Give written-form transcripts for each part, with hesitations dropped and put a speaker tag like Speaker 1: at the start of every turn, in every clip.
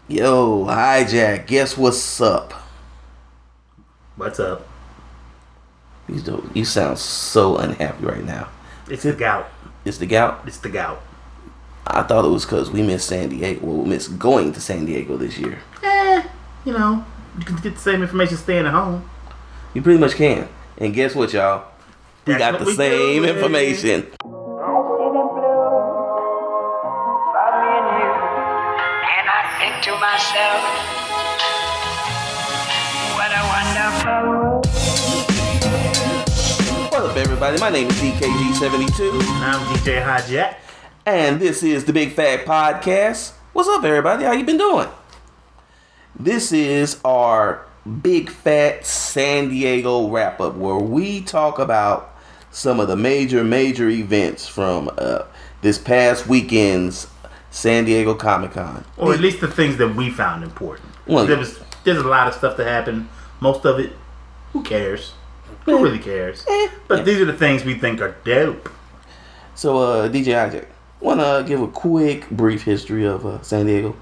Speaker 1: Yo, hijack. Guess what's up?
Speaker 2: What's up?
Speaker 1: You sound so unhappy right now.
Speaker 2: It's the gout.
Speaker 1: It's the gout?
Speaker 2: It's the gout.
Speaker 1: I thought it was because we missed San Diego. Well, we missed going to San Diego this year.
Speaker 2: You can get the same information staying at home.
Speaker 1: You pretty much can. And guess what, y'all? We
Speaker 2: That's
Speaker 1: got
Speaker 2: what
Speaker 1: the
Speaker 2: we
Speaker 1: same
Speaker 2: do,
Speaker 1: information.
Speaker 3: And I think to myself, what a wonderful world.
Speaker 1: What's up, everybody? My name is DKG72.
Speaker 2: And I'm DJ Hijack.
Speaker 1: And this is the Big Fat Podcast. What's up, everybody? How you been doing? This is our Big Fat San Diego wrap-up, where we talk about some of the major events from this past weekend's San Diego Comic-Con.
Speaker 2: Or at least the things that we found important.
Speaker 1: Well,
Speaker 2: There's a lot of stuff that happened. Most of it, who cares? Who really cares? But these are the things we think are dope.
Speaker 1: So, DJ Hijack, want to give a quick, brief history of San Diego?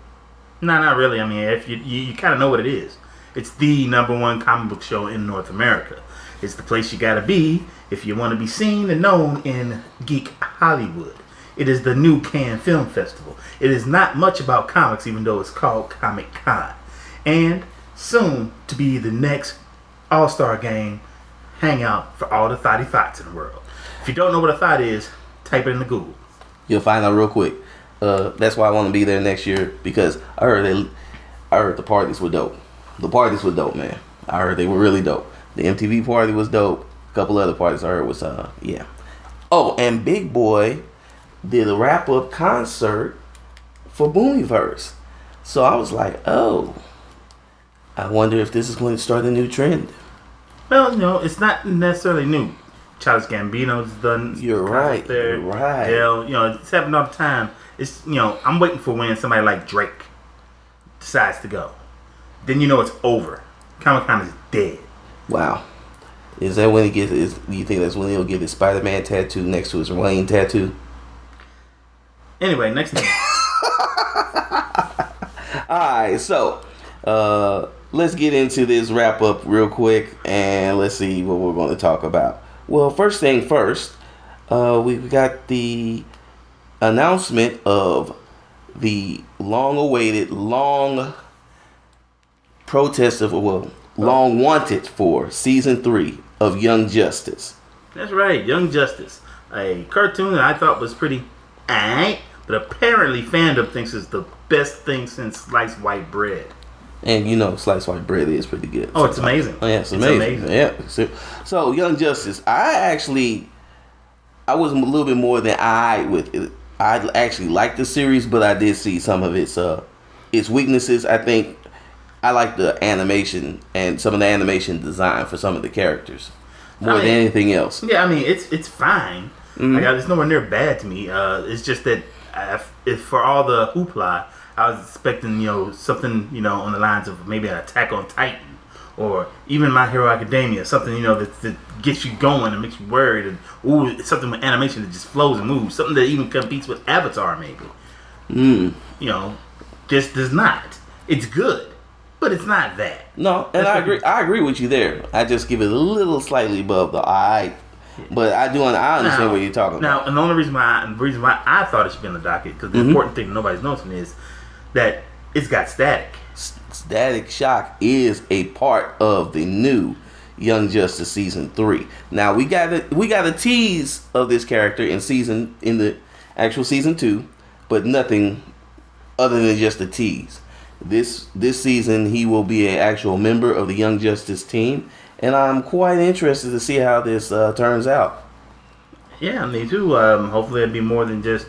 Speaker 2: No, not really. I mean, if you kind of know what it is. It's the #1 comic book show in North America. It's the place you gotta be if you want to be seen and known in geek Hollywood. It is the new Cannes Film Festival. It is not much about comics, even though it's called Comic Con. And soon to be the next All-Star Game hangout for all the thotty thots in the world. If you don't know what a thought is, type it into Google.
Speaker 1: You'll find out real quick. That's why I want to be there next year, because I heard the parties were dope. The parties were dope, man. I heard they were really dope. The MTV party was dope. A couple other parties I heard was yeah. Oh, and Big Boy did a wrap-up concert for Boomyverse. So I was like, oh, I wonder if this is going to start a new trend.
Speaker 2: Well, it's not necessarily new. Childish Gambino's done.
Speaker 1: You're right.
Speaker 2: There.
Speaker 1: You're right.
Speaker 2: Adele, it's happening all the time. It's I'm waiting for when somebody like Drake decides to go. Then it's over. Comic Con is dead.
Speaker 1: Wow. Is that when he gets? Do you think that's when he'll get his Spider-Man tattoo next to his Wayne tattoo?
Speaker 2: Anyway, next thing.
Speaker 1: Alright, so let's get into this wrap up real quick, and let's see what we're going to talk about. Well, first thing first, we got the announcement of the long-awaited, long wanted for season 3 of Young Justice.
Speaker 2: That's right, Young Justice, a cartoon that I thought was pretty aight, but apparently fandom thinks it's the best thing since sliced white bread.
Speaker 1: And sliced white bread is pretty good.
Speaker 2: Oh, it's amazing.
Speaker 1: Oh, yeah, it's amazing. Yeah. So Young Justice, I was a little bit more than I with it. I actually liked the series, but I did see some of its weaknesses. I think I like the animation and some of the animation design for some of the characters more than anything else.
Speaker 2: Yeah, I mean it's fine.
Speaker 1: Mm-hmm.
Speaker 2: It's nowhere near bad to me. It's just that if for all the hoopla, I was expecting something on the lines of maybe an Attack on Titan or even My Hero Academia, something that gets you going and makes you worried, and it's something with animation that just flows and moves, something that even competes with Avatar maybe. Just does not. It's good, but it's not that.
Speaker 1: No, and I agree with you there. I just give it a little slightly above the eye. But I understand what you're talking about.
Speaker 2: Now, and the only reason why I thought it should be on the docket, because the important thing nobody's noticing is that it's got Static.
Speaker 1: Static Shock is a part of the new Young Justice season 3. Now we got a tease of this character in the actual season 2, but nothing other than just a tease. This season he will be an actual member of the Young Justice team, and I'm quite interested to see how this turns out.
Speaker 2: Yeah, me too. Hopefully it'll be more than just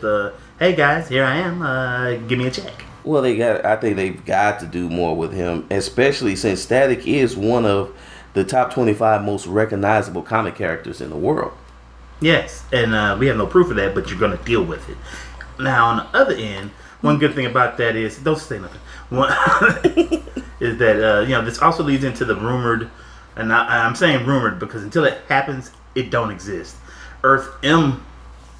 Speaker 2: hey guys, here I am, give me a check.
Speaker 1: Well, I think they've got to do more with him, especially since Static is one of the top 25 most recognizable comic characters in the world.
Speaker 2: Yes, and we have no proof of that, but you're going to deal with it. Now, on the other end, one good thing about that is, don't say nothing, is that, this also leads into the rumored, and I'm saying rumored because until it happens, it don't exist, Earth M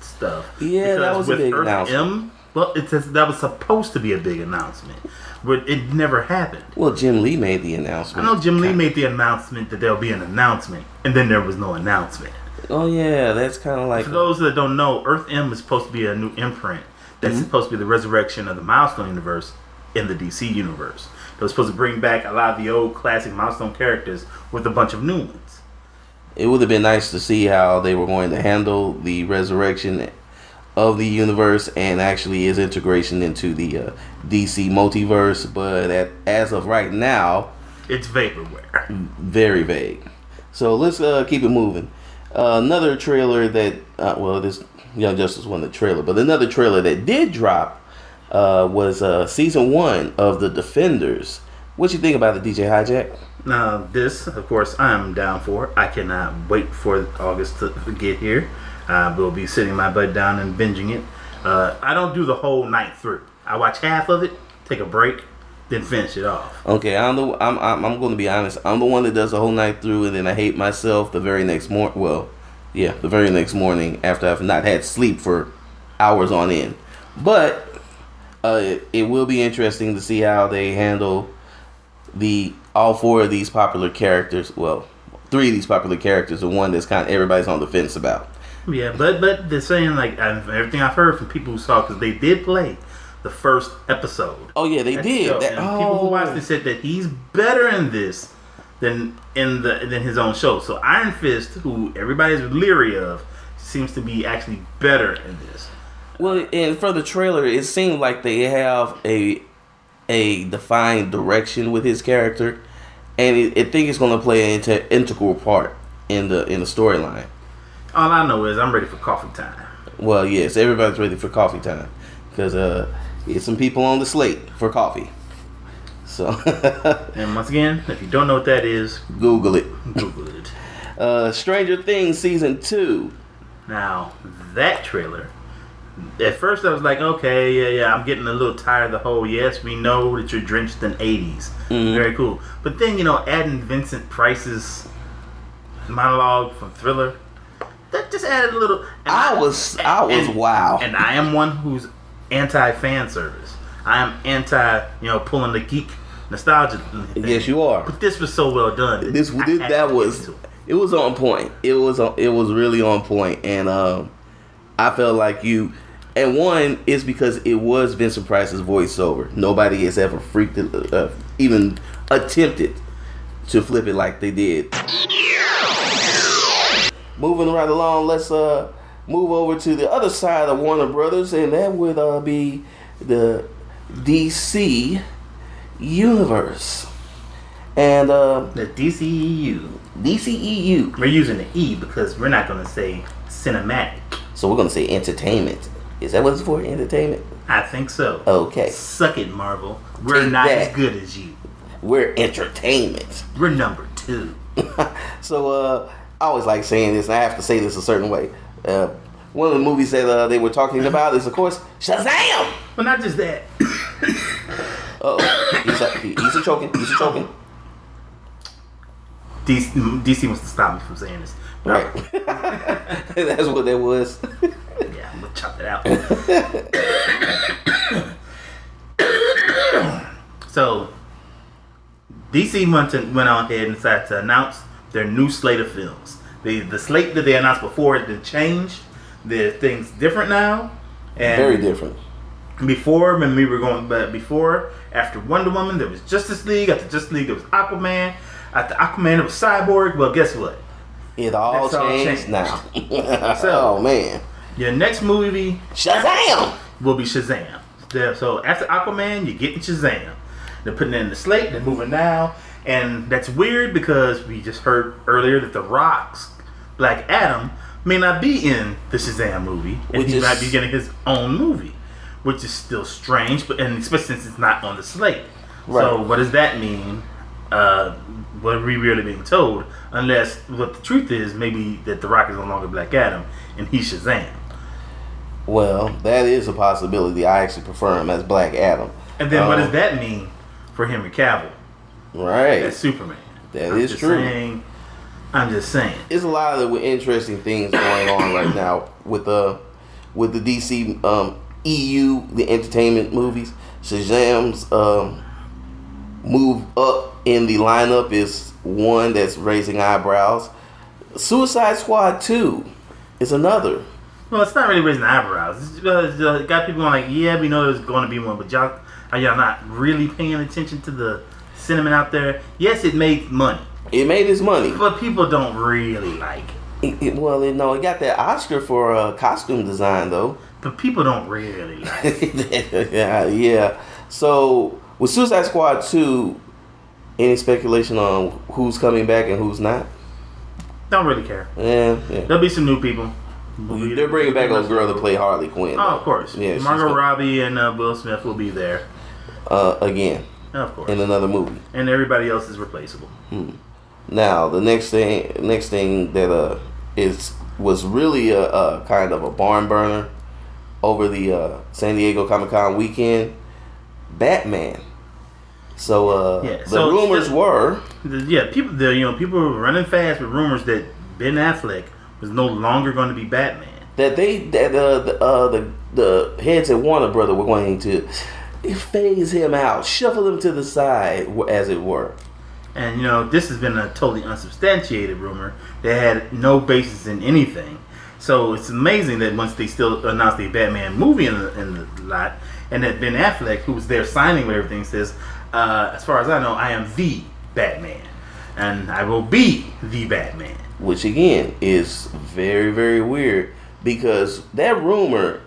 Speaker 2: stuff.
Speaker 1: Yeah,
Speaker 2: because
Speaker 1: that was
Speaker 2: with
Speaker 1: a big
Speaker 2: Earth
Speaker 1: announcement.
Speaker 2: M, Well, that was supposed to be a big announcement, but it never happened.
Speaker 1: Well, Jim Lee made the
Speaker 2: I
Speaker 1: announcement.
Speaker 2: know Jim Lee made the announcement that there'll be an announcement, and then there was no announcement.
Speaker 1: Oh yeah, that's kind of like.
Speaker 2: For those that don't know, Earth M is supposed to be a new imprint. That's supposed to be the resurrection of the Milestone universe in the DC universe. They were supposed to bring back a lot of the old classic Milestone characters with a bunch of new ones.
Speaker 1: It would have been nice to see how they were going to handle the resurrection of the universe and actually his integration into the DC multiverse, but as of right now,
Speaker 2: it's vaporware.
Speaker 1: Very vague. So let's keep it moving. Another trailer that, this Young Justice wasn't a trailer, but another trailer that did drop was season 1 of The Defenders. What you think about the DJ Hijack?
Speaker 2: Now, this, of course, I'm down for. I cannot wait for August to get here. We'll be sitting my butt down and binging it. I don't do the whole night through. I watch half of it, take a break, then finish it off.
Speaker 1: Okay, I'm going to be honest. I'm the one that does the whole night through, and then I hate myself the very next morning. Well, yeah, the very next morning after I've not had sleep for hours on end. But it will be interesting to see how they handle all 4 of these popular characters. Well, 3 of these popular characters, and one that's kind of everybody's on the fence about.
Speaker 2: Yeah, but they're saying, like, everything I've heard from people who saw, because they did play the first episode.
Speaker 1: Oh yeah, they did.
Speaker 2: People who watched it said that he's better in this than his own show. So Iron Fist, who everybody's leery of, seems to be actually better in this.
Speaker 1: Well, and for the trailer, it seemed like they have a defined direction with his character, and I think it's going to play an integral part in the storyline.
Speaker 2: All I know is I'm ready for coffee time.
Speaker 1: Well, yes, everybody's ready for coffee time because there's some people on the slate for coffee. So,
Speaker 2: and once again, if you don't know what that is,
Speaker 1: Google it.
Speaker 2: Google it.
Speaker 1: Stranger Things season 2.
Speaker 2: Now that trailer. At first I was like, okay, yeah, I'm getting a little tired of the whole, yes, we know that you're drenched in 80s. Very cool. But then, adding Vincent Price's monologue from Thriller, that just added a little...
Speaker 1: I was wow.
Speaker 2: And I am one who's anti-fan service. I am anti, pulling the geek nostalgia thing.
Speaker 1: Yes, you are.
Speaker 2: But this was so well done.
Speaker 1: It was on point. It was really on point. And I felt like you... And one is because it was Vincent Price's voiceover. Nobody has ever even attempted to flip it like they did. Moving right along, let's move over to the other side of Warner Brothers, and that would be the DC Universe. And
Speaker 2: the DCEU.
Speaker 1: DCEU.
Speaker 2: We're using the E because we're not going to say cinematic.
Speaker 1: So we're going to say entertainment. Is that what it's for? Entertainment?
Speaker 2: I think so.
Speaker 1: Okay.
Speaker 2: Suck it, Marvel. We're not as good as you.
Speaker 1: We're entertainment.
Speaker 2: We're number 2.
Speaker 1: So, I always like saying this, and I have to say this a certain way. One of the movies that they were talking about is, of course, Shazam!
Speaker 2: But not just that.
Speaker 1: He's a choking.
Speaker 2: DC wants to stop me from saying this.
Speaker 1: Right. That's what that was.
Speaker 2: Yeah, I'm going to chop it out. So, DC went on ahead and decided to announce their new slate of films. The slate that they announced before has been changed. The things different now. And
Speaker 1: very different.
Speaker 2: Before, when we were going, but before, after Wonder Woman, there was Justice League. After Justice League, there was Aquaman. After Aquaman, there was Cyborg. Well, guess what?
Speaker 1: It all changed now.
Speaker 2: So,
Speaker 1: oh, man.
Speaker 2: Your next movie,
Speaker 1: Shazam!
Speaker 2: will be Shazam. So after Aquaman, you're getting Shazam. They're putting it in the slate. They're moving now. And that's weird because we just heard earlier that The Rock's Black Adam may not be in the Shazam movie. And he might be getting his own movie. Which is still strange, and especially since it's not on the slate. Right. So what does that mean? What are we really being told? Unless what the truth is, maybe that The Rock is no longer Black Adam and he's Shazam.
Speaker 1: Well, that is a possibility. I actually prefer him as Black Adam.
Speaker 2: And then what does that mean for Henry Cavill?
Speaker 1: Right.
Speaker 2: As Superman.
Speaker 1: That is true.
Speaker 2: I'm just saying.
Speaker 1: There's a lot of interesting things going on right now with the DC EU, the entertainment movies. Shazam's move up in the lineup is one that's raising eyebrows. Suicide Squad 2 is another.
Speaker 2: Well, it's not really raising eyebrows. It's got people going like, yeah, we know there's going to be one, but y'all not really paying attention to the sentiment out there. Yes, it made money.
Speaker 1: It made its money.
Speaker 2: But people don't really like it.
Speaker 1: It got that Oscar for costume design, though.
Speaker 2: But people don't really like it.
Speaker 1: Yeah. So, with Suicide Squad 2, any speculation on who's coming back and who's not?
Speaker 2: Don't really care.
Speaker 1: Yeah.
Speaker 2: There'll be some new people.
Speaker 1: They're bringing back a girl to play Harley Quinn.
Speaker 2: Oh, of course.
Speaker 1: Yeah,
Speaker 2: Margot Robbie and Will Smith will be there.
Speaker 1: Again.
Speaker 2: Of course.
Speaker 1: In another movie.
Speaker 2: And everybody else is replaceable.
Speaker 1: Now, the next thing that was really a kind of a barn burner over the San Diego Comic-Con weekend, Batman. So the rumors were
Speaker 2: people were running fast with rumors that Ben Affleck was no longer going to be Batman.
Speaker 1: That the heads at Warner Brother were going to phase him out, shuffle him to the side, as it were.
Speaker 2: And this has been a totally unsubstantiated rumor that had no basis in anything. So it's amazing that once they still announced the Batman movie in the lot, and that Ben Affleck, who's there signing with everything, says, as far as I know, I am the Batman, and I will be the Batman.
Speaker 1: Which again is very, very weird, because that rumor,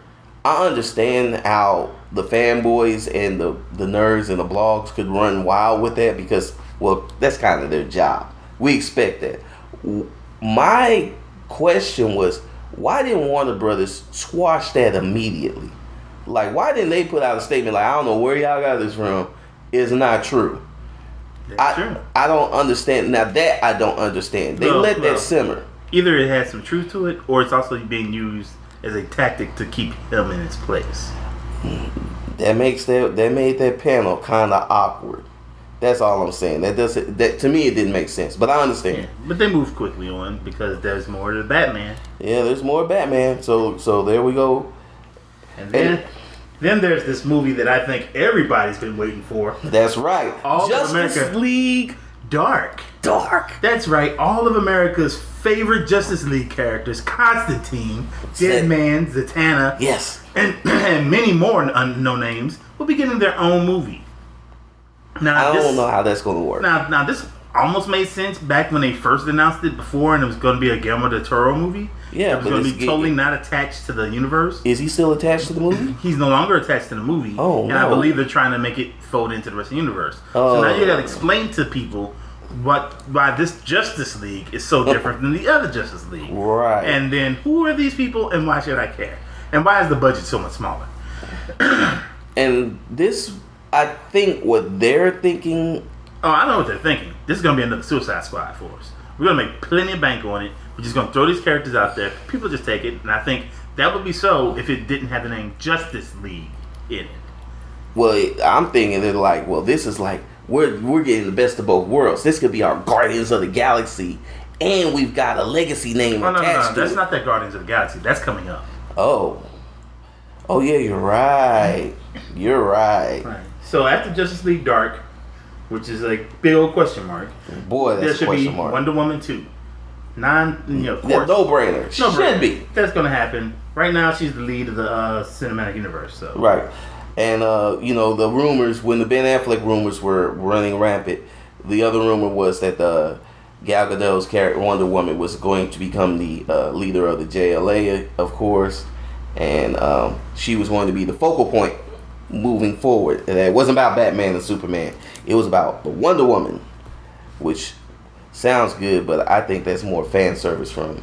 Speaker 1: I understand how the fanboys and the nerds and the blogs could run wild with that, because, well, that's kind of their job. We expect that. My question was, why didn't Warner Brothers squash that immediately? Like, why didn't they put out a statement like, I don't know where y'all got this from, it's not true?
Speaker 2: True.
Speaker 1: I don't understand. Now that I don't understand. They let that simmer.
Speaker 2: Either it has some truth to it, or it's also being used as a tactic to keep him in his place.
Speaker 1: That made that panel kind of awkward. That's all I'm saying. That to me it didn't make sense, but I understand.
Speaker 2: Yeah, but they moved quickly on because there's more to Batman.
Speaker 1: Yeah, there's more Batman. So there we go.
Speaker 2: And then there's this movie that I think everybody's been waiting for.
Speaker 1: That's right. Justice League
Speaker 2: Dark. That's right. All of America's favorite Justice League characters, Constantine, Deadman, Zatanna,
Speaker 1: yes,
Speaker 2: and many more unknown names, will be getting their own movie. Now,
Speaker 1: I don't know how that's going to work.
Speaker 2: Now this almost made sense back when they first announced it before, and it was going to be a Guillermo del Toro movie.
Speaker 1: Yeah,
Speaker 2: it was going to be totally not attached to the universe.
Speaker 1: Is he still attached to the movie?
Speaker 2: He's no longer attached to the movie.
Speaker 1: Oh,
Speaker 2: and
Speaker 1: no.
Speaker 2: I believe they're trying to make it fold into the rest of the universe. So now you got to explain to people why this Justice League is so different than the other Justice League.
Speaker 1: Right.
Speaker 2: And then who are these people, and why should I care? And why is the budget so much smaller?
Speaker 1: And this, I think, what they're thinking.
Speaker 2: Oh, I know what they're thinking. This is going to be another Suicide Squad for us. We're going to make plenty of bank on it. We're just going to throw these characters out there. People just take it. And I think that would be so if it didn't have the name Justice League in it.
Speaker 1: Well, I'm thinking they're like, well, this is like, we're getting the best of both worlds. This could be our Guardians of the Galaxy, and we've got a legacy name attached to it.
Speaker 2: That's not that Guardians of the Galaxy. That's coming up.
Speaker 1: Oh, yeah, you're right. You're right.
Speaker 2: So after Justice League Dark, which is a big old question mark.
Speaker 1: Boy, that's
Speaker 2: there should
Speaker 1: a question
Speaker 2: be
Speaker 1: mark.
Speaker 2: Wonder Woman 2. Of course.
Speaker 1: Yeah, no-brainer. Should be.
Speaker 2: That's going to happen. Right now, she's the lead of the cinematic universe. So.
Speaker 1: Right. And, the rumors, when the Ben Affleck rumors were running rampant, the other rumor was that Gal Gadot's character, Wonder Woman, was going to become the leader of the JLA, of course. And she was going to be the focal point moving forward. And it wasn't about Batman and Superman. It was about the Wonder Woman, which sounds good, but I think that's more fan service from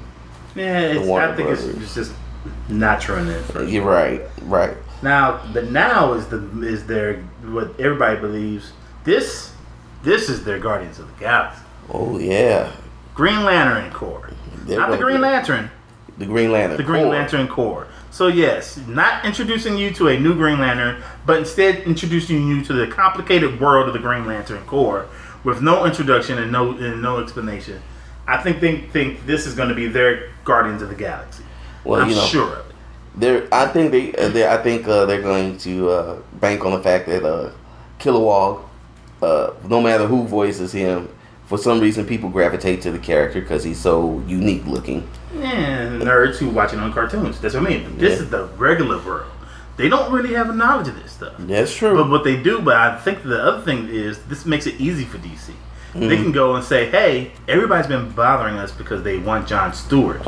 Speaker 2: I think it's just not true in it.
Speaker 1: You're right.
Speaker 2: Now is their what everybody believes. This is their Guardians of the Galaxy.
Speaker 1: Oh yeah,
Speaker 2: Green Lantern Corps, not the Green Lantern.
Speaker 1: The Green Lantern.
Speaker 2: The Green Lantern Corps. So yes, not introducing you to a new Green Lantern, but instead introducing you to the complicated world of the Green Lantern Corps with no introduction and no explanation. I think this is going to be their Guardians of the Galaxy. Well, I'm sure of it.
Speaker 1: I think they're going to bank on the fact that Kilowog, no matter who voices him, for some reason people gravitate to the character because he's so unique looking.
Speaker 2: And nerds who watch it on cartoons. That's what I mean. This is the regular world. They don't really have a knowledge of this stuff.
Speaker 1: That's true.
Speaker 2: But what they do, but I think the other thing is this makes it easy for DC.
Speaker 1: Mm-hmm.
Speaker 2: They can go and say, hey, everybody's been bothering us because they want Jon Stewart.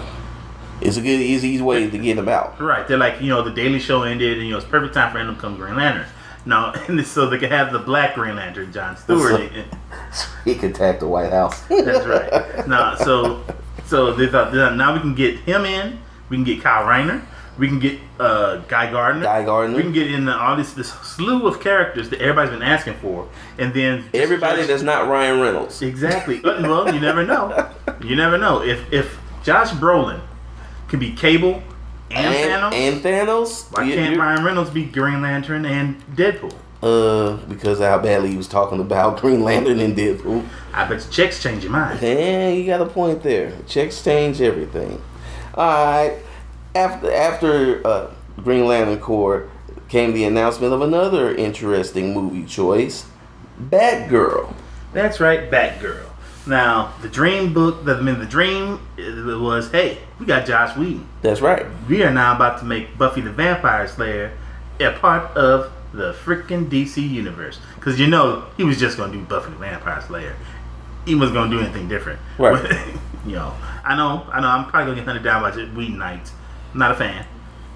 Speaker 1: It's a good, easy way to get him out.
Speaker 2: Right. They're like, the Daily Show ended and, it's perfect time for him to become Green Lantern. No, and so they can have the black Green Lantern, Jon Stewart.
Speaker 1: He could attack the White House.
Speaker 2: That's right. No, so they thought now we can get him in. We can get Kyle Rayner. We can get Guy Gardner. We can get in all this slew of characters that everybody's been asking for, and then
Speaker 1: everybody that's not Ryan Reynolds.
Speaker 2: Exactly. Well, you never know. You never know if Josh Brolin can be Cable and Thanos. Why can't Ryan Reynolds be Green Lantern and Deadpool?
Speaker 1: Because of how badly he was talking about Green Lantern and Deadpool.
Speaker 2: I bet checks change your mind.
Speaker 1: Yeah, you got a point there. Checks change everything. Alright. After Green Lantern Corps came the announcement of another interesting movie choice, Batgirl.
Speaker 2: That's right, Batgirl. Now, the dream was, hey, we got Joss Whedon.
Speaker 1: That's right.
Speaker 2: We are now about to make Buffy the Vampire Slayer a part of the freaking DC universe. Because he was just going to do Buffy the Vampire Slayer. He wasn't going to do anything different.
Speaker 1: Right.
Speaker 2: I know, I'm probably going to get hunted down by Whedon Knights. Not a fan.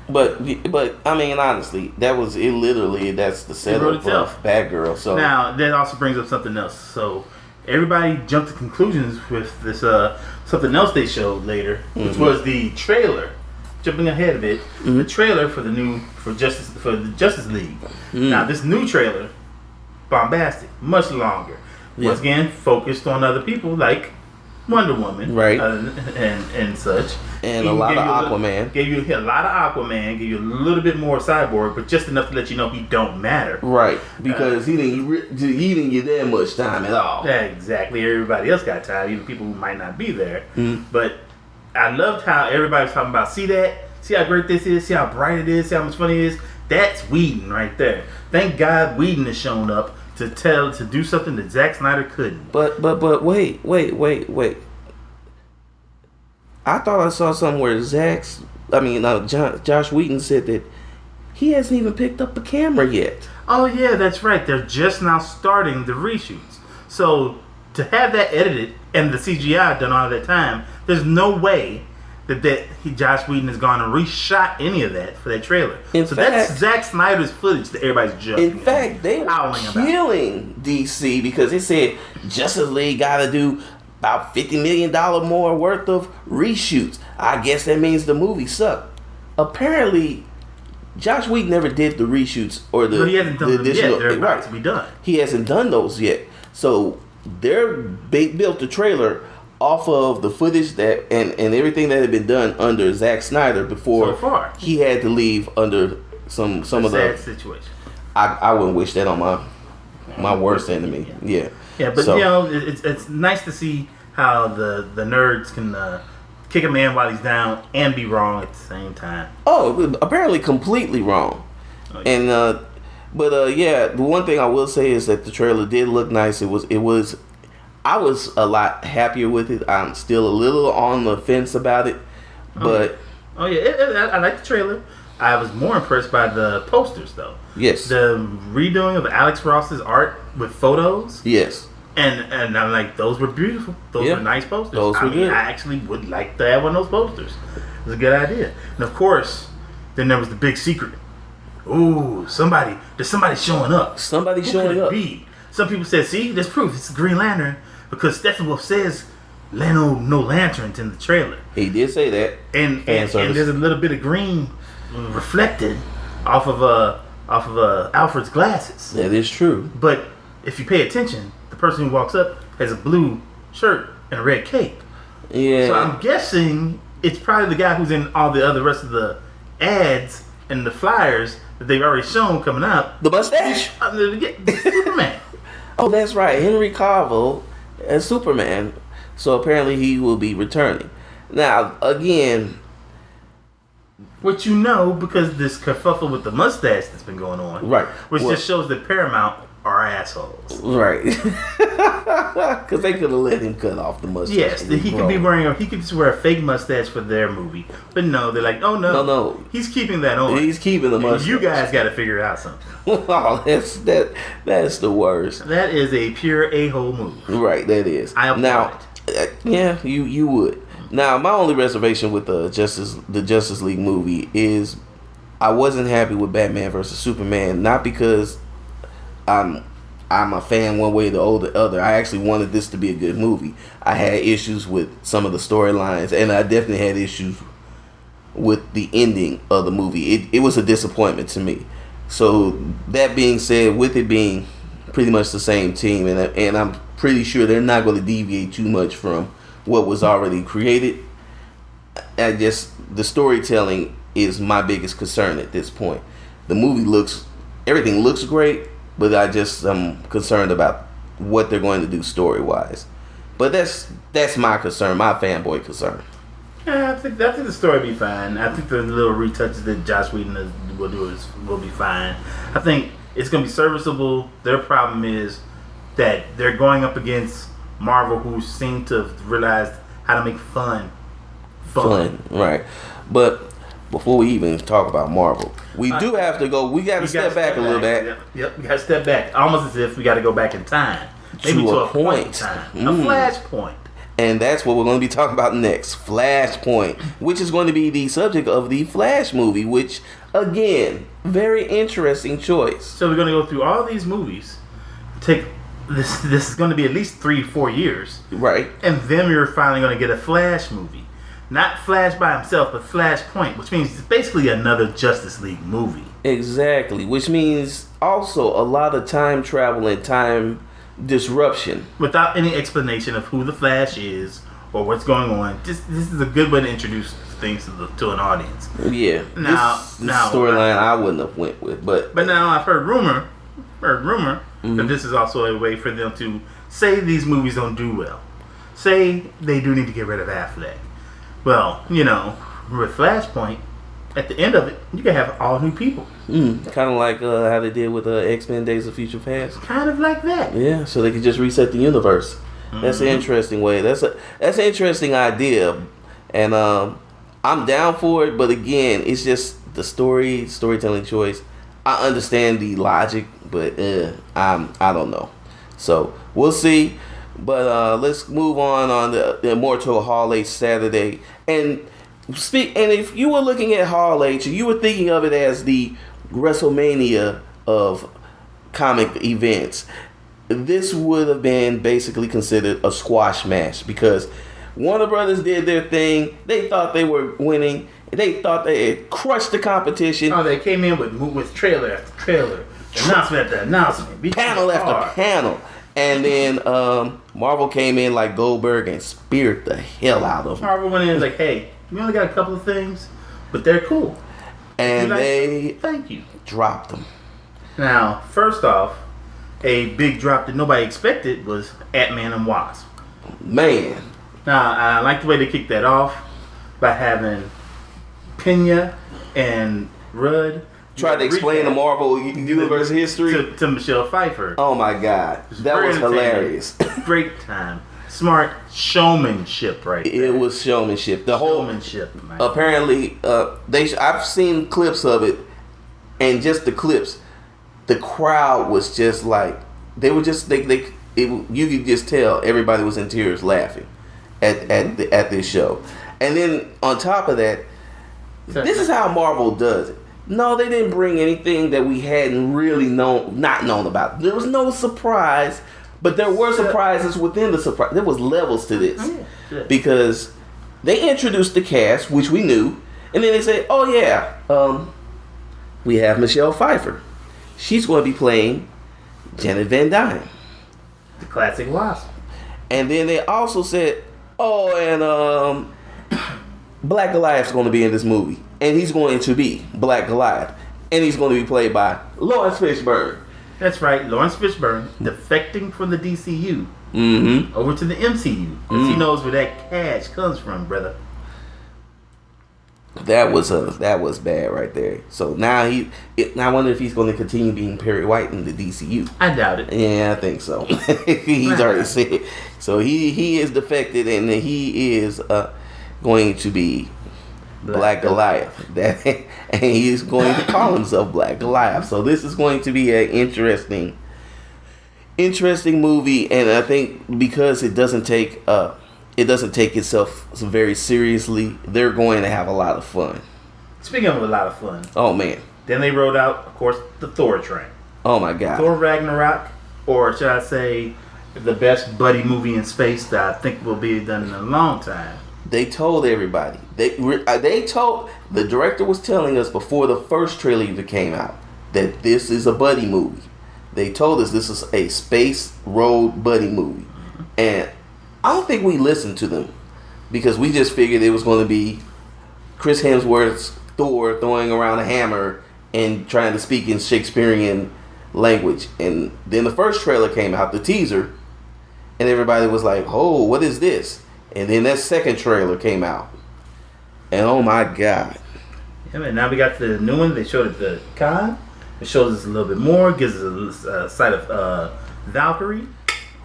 Speaker 1: But I mean, honestly, that was it. Literally, that's the setup of Batgirl. So
Speaker 2: now that also brings up something else. So everybody jumped to conclusions with this something else they showed later, which was the trailer. Jumping ahead of it, the trailer for the Justice League. Now this new trailer, bombastic, much longer. Once again, focused on other people like Wonder Woman,
Speaker 1: right,
Speaker 2: and such,
Speaker 1: and a lot of Aquaman.
Speaker 2: Gave you a lot of Aquaman. Gave you a little bit more Cyborg, but just enough to let you know he don't matter.
Speaker 1: Right, because he didn't get that much time at all.
Speaker 2: Exactly. Everybody else got time, even people who might not be there. But I loved how everybody was talking about. See how great this is. See how bright it is. See how much fun it is. That's Whedon right there. Thank God Whedon has shown up to do something that Zack Snyder couldn't.
Speaker 1: But wait. I thought I saw somewhere Josh Whedon said that he hasn't even picked up a camera yet.
Speaker 2: Oh yeah, that's right. They're just now starting the reshoots. So to have that edited and the CGI done all that time, there's no way that Josh Whedon has gone and reshot any of that for that trailer. That's Zack Snyder's footage that everybody's jumping.
Speaker 1: In fact, they were killing DC because they said Justice League got to do about $50 million more worth of reshoots. I guess that means the movie sucked. Apparently, Josh Whedon never did the reshoots or
Speaker 2: he hasn't done them yet. They're about to be done.
Speaker 1: He hasn't done those yet. So they built the trailer off of the footage that and everything that had been done under Zack Snyder before he had to leave under some of the
Speaker 2: situation.
Speaker 1: I wouldn't wish that on my worst enemy. Yeah,
Speaker 2: but it's nice to see how the nerds can kick a man while he's down and be wrong at the same time.
Speaker 1: Oh, apparently completely wrong. Oh, yeah. And the one thing I will say is that the trailer did look nice. It was. I was a lot happier with it. I'm still a little on the fence about it, but
Speaker 2: I like the trailer. I was more impressed by the posters, though.
Speaker 1: Yes,
Speaker 2: the redoing of Alex Ross's art with photos.
Speaker 1: Yes,
Speaker 2: and I'm like, those were beautiful. Those were nice posters.
Speaker 1: Those were good.
Speaker 2: I actually would like to have one of those posters. It was a good idea. And of course, then there was the big secret. Ooh, there's somebody showing up.
Speaker 1: Somebody showing up.
Speaker 2: Some people said, see, there's proof. It's Green Lantern. Because Steppenwolf says no lanterns in the trailer.
Speaker 1: He did say that.
Speaker 2: And there's a little bit of green reflected off of Alfred's glasses.
Speaker 1: That is true.
Speaker 2: But if you pay attention, the person who walks up has a blue shirt and a red cape.
Speaker 1: Yeah.
Speaker 2: So I'm guessing it's probably the guy who's in all the other rest of the ads and the flyers that they've already shown coming up.
Speaker 1: The mustache?
Speaker 2: Superman.
Speaker 1: Oh, that's right. Henry Cavill as Superman. So apparently he will be returning. Now, again,
Speaker 2: Which you know because this kerfuffle with the mustache that's been going on.
Speaker 1: Right.
Speaker 2: Which just shows that Paramount are assholes.
Speaker 1: Right. Because they could have let him cut off the mustache.
Speaker 2: Yes, he could be wearing he could just wear a fake mustache for their movie. But no, they're like, oh no.
Speaker 1: No.
Speaker 2: He's keeping that on.
Speaker 1: He's keeping the mustache.
Speaker 2: You guys got to figure out something.
Speaker 1: Oh, that's the worst.
Speaker 2: That is a pure a-hole move.
Speaker 1: Right, that is.
Speaker 2: I applaud
Speaker 1: it. Yeah, you would. Now, my only reservation with the Justice League movie is I wasn't happy with Batman versus Superman, not because I'm a fan one way or the other. I actually wanted this to be a good movie. I had issues with some of the storylines, and I definitely had issues with the ending of the movie. It was a disappointment to me. So that being said, with it being pretty much the same team, and I'm pretty sure they're not going to deviate too much from what was already created. The storytelling is my biggest concern at this point. The movie everything looks great, but I'm concerned about what they're going to do story-wise. But that's my concern, my fanboy concern.
Speaker 2: Yeah, I think the story will be fine. I think the little retouches that Joss Whedon will be fine. I think it's going to be serviceable. Their problem is that they're going up against Marvel, who seem to have realized how to make fun.
Speaker 1: Right. But before we even talk about Marvel, we do have to go. We got to step back a little bit.
Speaker 2: Yep, we got to step back, almost as if we got to go back in time, maybe to a point in time, a flashpoint.
Speaker 1: And that's what we're going to be talking about next, Flashpoint, which is going to be the subject of the Flash movie, which, again, very interesting choice.
Speaker 2: So we're going to go through all these movies, take this is going to be at least 3-4 years.
Speaker 1: Right.
Speaker 2: And then we're finally going to get a Flash movie. Not Flash by himself, but Flashpoint, which means it's basically another Justice League movie.
Speaker 1: Exactly, which means also a lot of time travel and time disruption.
Speaker 2: Without any explanation of who the Flash is or what's going on. This is a good way to introduce things to an audience.
Speaker 1: Yeah.
Speaker 2: Now
Speaker 1: storyline I wouldn't have went with, but
Speaker 2: now I've heard rumor that this is also a way for them to say these movies don't do well. Say they do need to get rid of Affleck. Well, with Flashpoint, at the end of it, you can have all new people.
Speaker 1: Kind of like how they did with X-Men Days of Future Past.
Speaker 2: Kind of like that.
Speaker 1: Yeah, so they could just reset the universe. That's an interesting way. That's an interesting idea, and I'm down for it. But again, it's just the storytelling choice. I understand the logic, but I don't know. So we'll see. But let's move on the Immortal Hall H Saturday. And if you were looking at Hall H, you were thinking of it as the WrestleMania of comic events. This would have been basically considered a squash match because Warner Brothers did their thing. They thought they were winning. They thought they had crushed the competition.
Speaker 2: Oh, they came in with trailer after trailer, announcement after announcement,
Speaker 1: panel after panel. And then Marvel came in like Goldberg and speared the hell out of them.
Speaker 2: Marvel went in like, hey, we only got a couple of things, but they're cool.
Speaker 1: And they
Speaker 2: thank you.
Speaker 1: dropped them.
Speaker 2: Now, first off, a big drop that nobody expected was Ant-Man and Wasp.
Speaker 1: Man.
Speaker 2: Now, I like the way they kicked that off by having Pena and Rudd
Speaker 1: tried to explain the Marvel Universe history
Speaker 2: to Michelle Pfeiffer.
Speaker 1: Oh my God, that was hilarious!
Speaker 2: Great time, smart showmanship, right there.
Speaker 1: It was showmanship. The whole
Speaker 2: showmanship. Man.
Speaker 1: Apparently, I've seen clips of it, and just the clips, the crowd was just like they were just you could just tell everybody was in tears laughing at this show, and then on top of that, this is how Marvel does it. No, they didn't bring anything that we hadn't really not known about. There was no surprise, but there were surprises within the surprise. There was levels to this because they introduced the cast, which we knew, and then they said, "Oh yeah, we have Michelle Pfeiffer. She's going to be playing Janet Van Dyne,
Speaker 2: the classic Wasp."
Speaker 1: And then they also said, "Oh, and Black Goliath's going to be in this movie." And he's going to be Black Goliath. And he's going to be played by Lawrence Fishburne.
Speaker 2: That's right, Lawrence Fishburne, defecting from the DCU over to the MCU. Because he knows where that cash comes from, brother.
Speaker 1: That was bad right there. So now I wonder if he's going to continue being Perry White in the DCU.
Speaker 2: I doubt it.
Speaker 1: Yeah, I think so. He's already said. So he is defected, and he is going to be Black Goliath. And he's going to call himself Black Goliath. So this is going to be an interesting movie, and I think because it doesn't take itself very seriously, they're going to have a lot of fun.
Speaker 2: Speaking of a lot of fun,
Speaker 1: oh man!
Speaker 2: Then they wrote out, of course, the Thor train.
Speaker 1: Oh my God!
Speaker 2: Thor Ragnarok, or should I say, the best buddy movie in space that I think will be done in a long time.
Speaker 1: They told everybody. They told the director was telling us before the first trailer even came out that this is a buddy movie. They told us this is a space road buddy movie, and I don't think we listened to them because we just figured it was going to be Chris Hemsworth's Thor throwing around a hammer and trying to speak in Shakespearean language. And then the first trailer came out, the teaser, and everybody was like, "Oh, what is this?" And then that second trailer came out, and oh my God!
Speaker 2: Yeah, man. Now we got the new one. They showed it at the con. It shows us a little bit more. Gives us a sight of Valkyrie.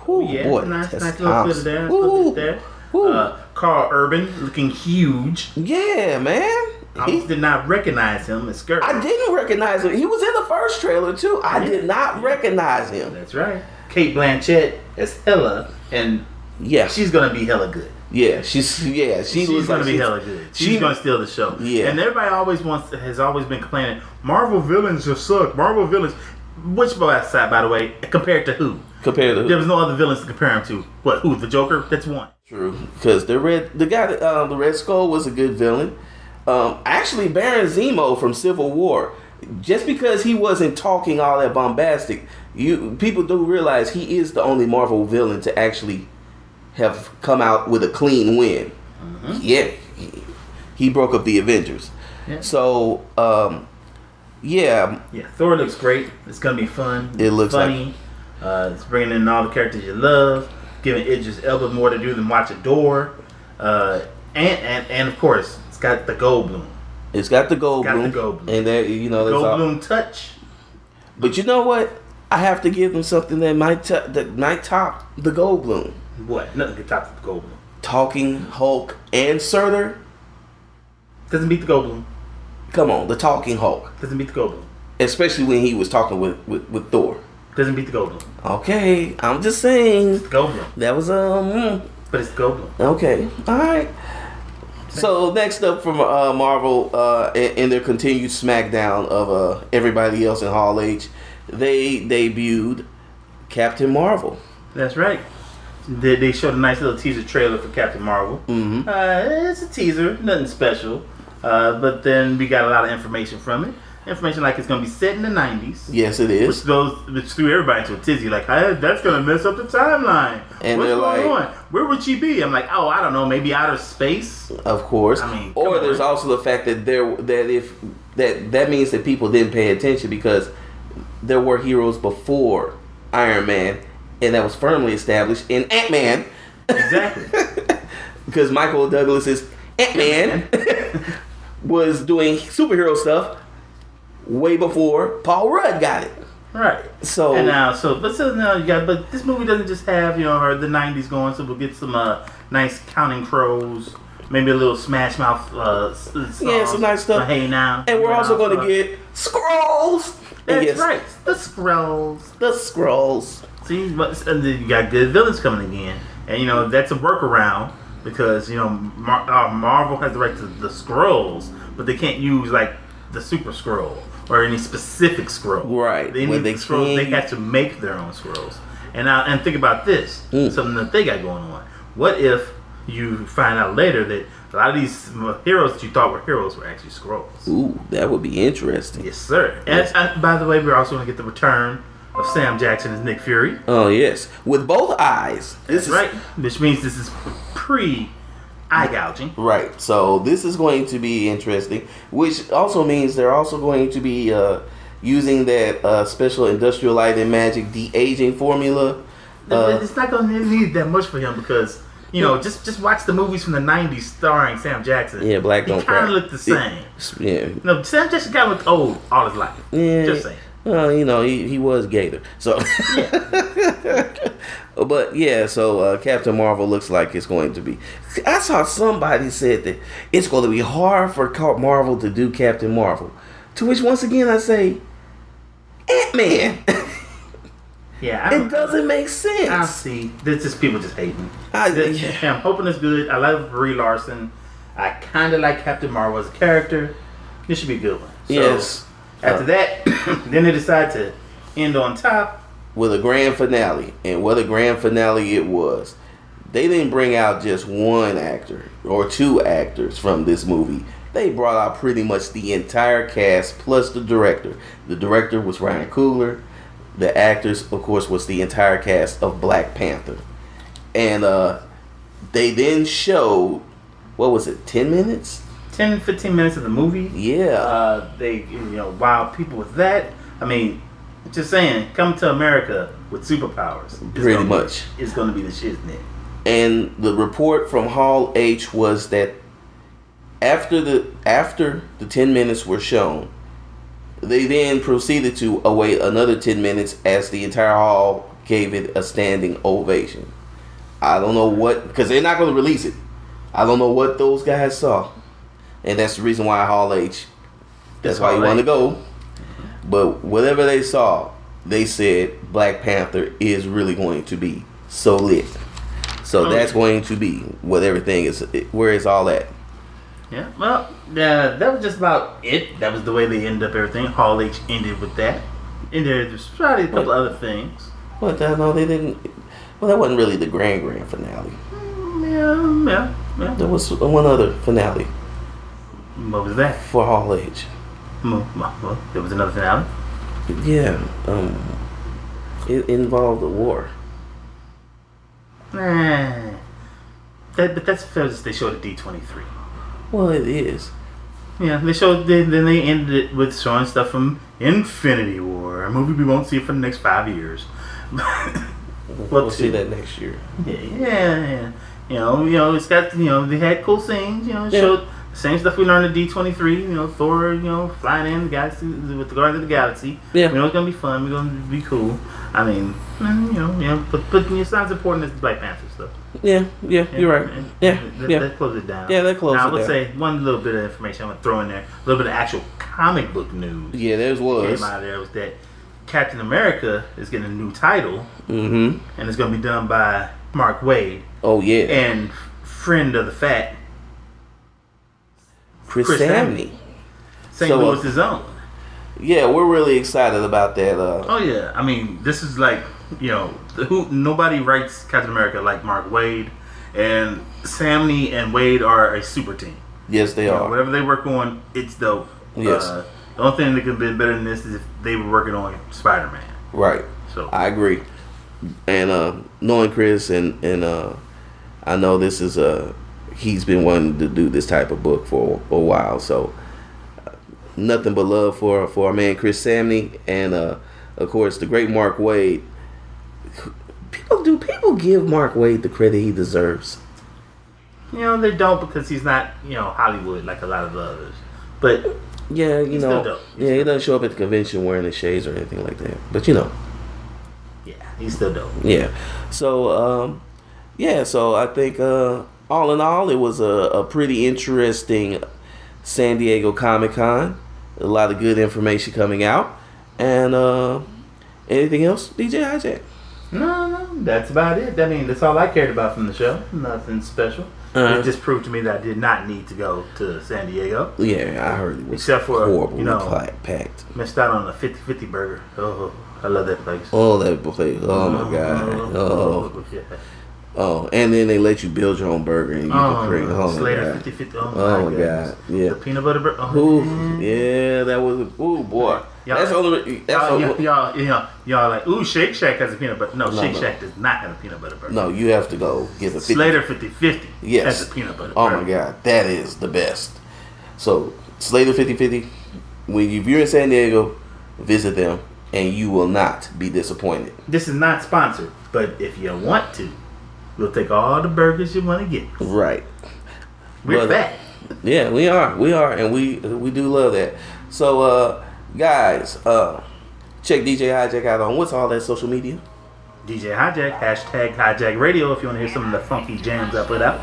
Speaker 1: Ooh,
Speaker 2: yeah,
Speaker 1: boy,
Speaker 2: nice little
Speaker 1: Thompson.
Speaker 2: bit there.
Speaker 1: Ooh,
Speaker 2: There.
Speaker 1: ooh.
Speaker 2: Carl Urban looking huge.
Speaker 1: Yeah, man.
Speaker 2: I did not recognize him as Skirtle.
Speaker 1: I didn't recognize him. He was in the first trailer too. I did not recognize him.
Speaker 2: That's right. Kate Blanchett as Hela, and
Speaker 1: Yeah,
Speaker 2: she's gonna be hella good.
Speaker 1: yeah, she's
Speaker 2: Gonna be hella good. She's gonna steal the show.
Speaker 1: Yeah.
Speaker 2: And everybody has always been complaining, Marvel villains just suck. Marvel villains, which side, by the way, compared to who?
Speaker 1: compared to
Speaker 2: There was no other villains to compare him to. What? Who? The Joker? That's one.
Speaker 1: True, because the Red Skull was a good villain. Actually, Baron Zemo from Civil War, just because he wasn't talking all that bombastic, people do realize he is the only Marvel villain to actually have come out with a clean win.
Speaker 2: Mm-hmm.
Speaker 1: Yeah, he broke up the Avengers.
Speaker 2: Yeah.
Speaker 1: So, yeah,
Speaker 2: Thor looks great. It's gonna be fun.
Speaker 1: It looks
Speaker 2: funny. It's bringing in all the characters you love, giving Idris Elba more to do than watch a door, and of course it's got the Goldblum.
Speaker 1: it's got the Goldblum, and there there's
Speaker 2: Goldblum touch.
Speaker 1: But you know what? I have to give them something that might top the Goldblum.
Speaker 2: What? Nothing can top the Goldblum.
Speaker 1: Talking Hulk and Surtur.
Speaker 2: Doesn't beat the Goldblum.
Speaker 1: Come on, the Talking Hulk.
Speaker 2: Doesn't beat the Goldblum.
Speaker 1: Especially when he was talking with Thor.
Speaker 2: Doesn't beat the Goldblum.
Speaker 1: Okay, I'm just saying.
Speaker 2: The Goldblum.
Speaker 1: That was
Speaker 2: But it's the Goldblum.
Speaker 1: Okay, all right. So next up from Marvel, in their continued smackdown of everybody else in Hall H, they debuted Captain Marvel.
Speaker 2: That's right. They showed a nice little teaser trailer for Captain Marvel.
Speaker 1: Mm-hmm.
Speaker 2: It's a teaser, nothing special. But then we got a lot of information from it. Information like it's going to be set in the 90s.
Speaker 1: Yes, it is.
Speaker 2: Which threw everybody into a tizzy. Like, hey, that's going to mess up the timeline.
Speaker 1: And
Speaker 2: what's
Speaker 1: they're
Speaker 2: going
Speaker 1: like,
Speaker 2: on? Where would she be? I'm like, oh, I don't know. Maybe outer space?
Speaker 1: Of course.
Speaker 2: I mean,
Speaker 1: or
Speaker 2: come
Speaker 1: there's
Speaker 2: on.
Speaker 1: also the fact that that means that people didn't pay attention because there were heroes before Iron Man, and that was firmly established in Ant-Man.
Speaker 2: Exactly.
Speaker 1: Because Michael Douglas's Ant-Man was doing superhero stuff way before Paul Rudd got it.
Speaker 2: Right.
Speaker 1: So
Speaker 2: and now, but this movie doesn't just have the 90s going, so we'll get some nice Counting Crows, maybe a little Smash Mouth.
Speaker 1: some nice stuff.
Speaker 2: Hey now,
Speaker 1: and we're also going to get Skrulls.
Speaker 2: That's right, the Skrulls.
Speaker 1: The Skrulls.
Speaker 2: See, and then you got good villains coming again, and that's a workaround because Marvel has the right to the Skrulls, but they can't use like the Super Skrull or any specific Skrull.
Speaker 1: Right.
Speaker 2: They need the Skrulls. They have to make their own Skrulls. And think about this, something that they got going on. What if you find out later that a lot of these heroes that you thought were heroes were actually Skrulls?
Speaker 1: Ooh, that would be interesting.
Speaker 2: Yes, sir.
Speaker 1: Yes.
Speaker 2: And by the way, we're also going to get the return of Sam Jackson as Nick Fury.
Speaker 1: Oh yes, with both eyes.
Speaker 2: That's right. Which means this is eye gouging.
Speaker 1: Right. So this is going to be interesting, which also means they're also going to be using that special industrial light and magic de-aging formula.
Speaker 2: It's not going to need that much for him because You know, just watch the movies from the '90s starring Sam Jackson.
Speaker 1: Yeah, Black Don't
Speaker 2: He kind
Speaker 1: Crack.
Speaker 2: of looked the same.
Speaker 1: Yeah.
Speaker 2: No, Sam Jackson kind of looked old all his life.
Speaker 1: Yeah.
Speaker 2: Just saying.
Speaker 1: Well, you know, he was Gator. So, but yeah, so Captain Marvel looks like it's going to be. I saw somebody said that it's going to be hard for Marvel to do Captain Marvel. To which, once again, I say, Ant-Man.
Speaker 2: Yeah,
Speaker 1: It doesn't make sense.
Speaker 2: I see. This is people just hating.
Speaker 1: Yeah.
Speaker 2: I'm hoping it's good. I love Brie Larson. I kind of like Captain Marvel as a character. This should be a good one. So,
Speaker 1: Yes.
Speaker 2: After that, then they decide to end on top.
Speaker 1: With a grand finale. And what a grand finale it was. They didn't bring out just one actor or two actors from this movie. They brought out pretty much the entire cast plus the director. The director was Ryan Coogler. The actors, of course, was the entire cast of Black Panther. And they then showed, what was it, 10 minutes?
Speaker 2: 10, 15 minutes of the movie.
Speaker 1: Yeah.
Speaker 2: They, wow people with that. I mean, just saying, come to America with superpowers.
Speaker 1: Pretty much.
Speaker 2: It's going to be the shiznit.
Speaker 1: And the report from Hall H was that after the 10 minutes were shown, they then proceeded to await another 10 minutes as the entire hall gave it a standing ovation. I don't know what, because they're not going to release it. I don't know what those guys saw. And that's the reason why Hall H, that's why you want to go. But whatever they saw, they said Black Panther is really going to be so lit. So that's going to be what everything is, where it's all at.
Speaker 2: Yeah, well, that was just about it. That was the way they ended up everything. Hall H ended with that. And there's probably a couple other things.
Speaker 1: What? No, they didn't. Well, that wasn't really the grand finale.
Speaker 2: Yeah.
Speaker 1: There was one other finale
Speaker 2: What was that?
Speaker 1: for Hall H.
Speaker 2: Well, there was another finale.
Speaker 1: Yeah, it involved a war.
Speaker 2: But that's because they showed a D23.
Speaker 1: Well, it is.
Speaker 2: Yeah, they showed. Then they ended it with showing stuff from Infinity War, a movie we won't see for the next 5 years.
Speaker 1: We'll see that next year.
Speaker 2: Yeah. It's got. They had cool scenes. Showed the same stuff we learned at D23. Thor. Flying in the galaxy with the Guardians of the Galaxy.
Speaker 1: Yeah.
Speaker 2: It's gonna be fun. We're gonna be cool. I mean, but it's not as important as the Black Panther stuff.
Speaker 1: Yeah, you're right.
Speaker 2: That closed it down.
Speaker 1: Yeah, that closed it
Speaker 2: now,
Speaker 1: down.
Speaker 2: I would say one little bit of information I'm going to throw in there. A little bit of actual comic book news.
Speaker 1: Yeah, there was.
Speaker 2: Came out of there was that Captain America is getting a new title.
Speaker 1: Mm-hmm.
Speaker 2: And it's going to be done by Mark Waid.
Speaker 1: Oh, yeah.
Speaker 2: And friend of the Fat,
Speaker 1: Chris Samney.
Speaker 2: St. Louis's own.
Speaker 1: Yeah, we're really excited about that.
Speaker 2: Oh, yeah. I mean, this is like, nobody writes Captain America like Mark Waid. And Samney and Wade are a super team.
Speaker 1: Yes, they are.
Speaker 2: Whatever they work on, it's dope.
Speaker 1: Yes.
Speaker 2: The only thing that could have been better than this is if they were working on Spider-Man.
Speaker 1: Right.
Speaker 2: So
Speaker 1: I agree. And knowing Chris and I know this is he's been wanting to do this type of book for a while. So nothing but love for our man Chris Samney and of course the great Mark Waid. Do people give Mark Waid the credit he deserves?
Speaker 2: They don't because he's not Hollywood like a lot of the others. But
Speaker 1: yeah,
Speaker 2: he's still dope.
Speaker 1: He doesn't show up at the convention wearing the shades or anything like that. But
Speaker 2: yeah, he's still dope.
Speaker 1: Yeah. So so I think all in all, it was a pretty interesting San Diego Comic-Con. A lot of good information coming out. And anything else, DJ Hijack?
Speaker 2: No, that's about it. I mean, that's all I cared about from the show. Nothing special. It just proved to me that I did not need to go to San Diego.
Speaker 1: Yeah, I heard it was
Speaker 2: except for
Speaker 1: horribly packed.
Speaker 2: Missed out on a 50-50 burger. Oh, I love that place.
Speaker 1: Oh, that place. Oh my God. Oh, and then they let you build your own burger and you can create. Oh
Speaker 2: Slater
Speaker 1: my God.
Speaker 2: 50-50.
Speaker 1: Oh my God. Yeah.
Speaker 2: The peanut butter burger.
Speaker 1: Yeah, that was boy.
Speaker 2: Y'all like, ooh, Shake Shack has a peanut butter. No, Shake Shack does not have a peanut butter burger.
Speaker 1: No, you have to go get a 50.
Speaker 2: Slater 50-50
Speaker 1: yes.
Speaker 2: has a peanut butter
Speaker 1: burger.
Speaker 2: Oh
Speaker 1: my God, that is the best. So Slater 50-50, if you're in San Diego, visit them and you will not be disappointed.
Speaker 2: This is not sponsored, but if you want to, We'll take all the burgers you want to get.
Speaker 1: Right.
Speaker 2: We're fat.
Speaker 1: Yeah, we are, and we do love that. So, guys, check DJ Hijack out on what's all that social media.
Speaker 2: DJ Hijack, #Hijack Radio if you want to hear some of the funky jams I put out.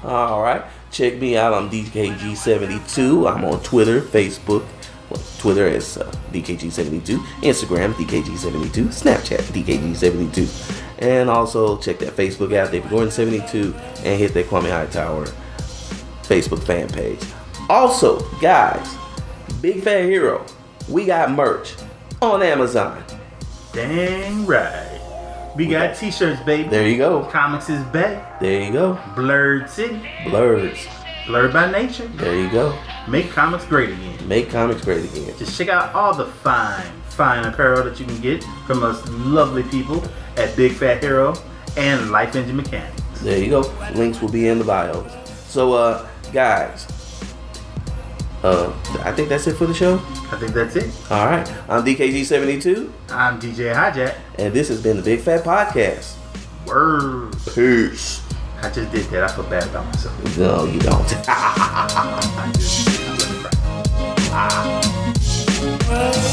Speaker 1: All right. Check me out on DKG72. I'm on Twitter, Facebook. Well, Twitter is DKG72. Instagram, DKG72. Snapchat, DKG72. And also check that Facebook out, David Gordon 72. And hit that Kwame Hightower Facebook fan page. Also, guys, Big Fat Hero, we got merch on Amazon.
Speaker 2: Dang right. We got t-shirts, baby.
Speaker 1: There you go.
Speaker 2: Comics is back.
Speaker 1: There you go.
Speaker 2: Blurred City.
Speaker 1: Blurs.
Speaker 2: Blurred by Nature.
Speaker 1: There you go.
Speaker 2: Make comics great again.
Speaker 1: Make comics great again.
Speaker 2: Just check out all the fine apparel that you can get from us lovely people at Big Fat Hero and Life Engine Mechanics.
Speaker 1: There you go. Links will be in the bios. So, guys, I think that's it for the show.
Speaker 2: I think that's it.
Speaker 1: All right. I'm DKG72.
Speaker 2: I'm DJ Hijack.
Speaker 1: And this has been the Big Fat Podcast.
Speaker 2: Word.
Speaker 1: Peace.
Speaker 2: I just did that. I feel bad about myself.
Speaker 1: No, you don't.
Speaker 2: I'm gonna cry.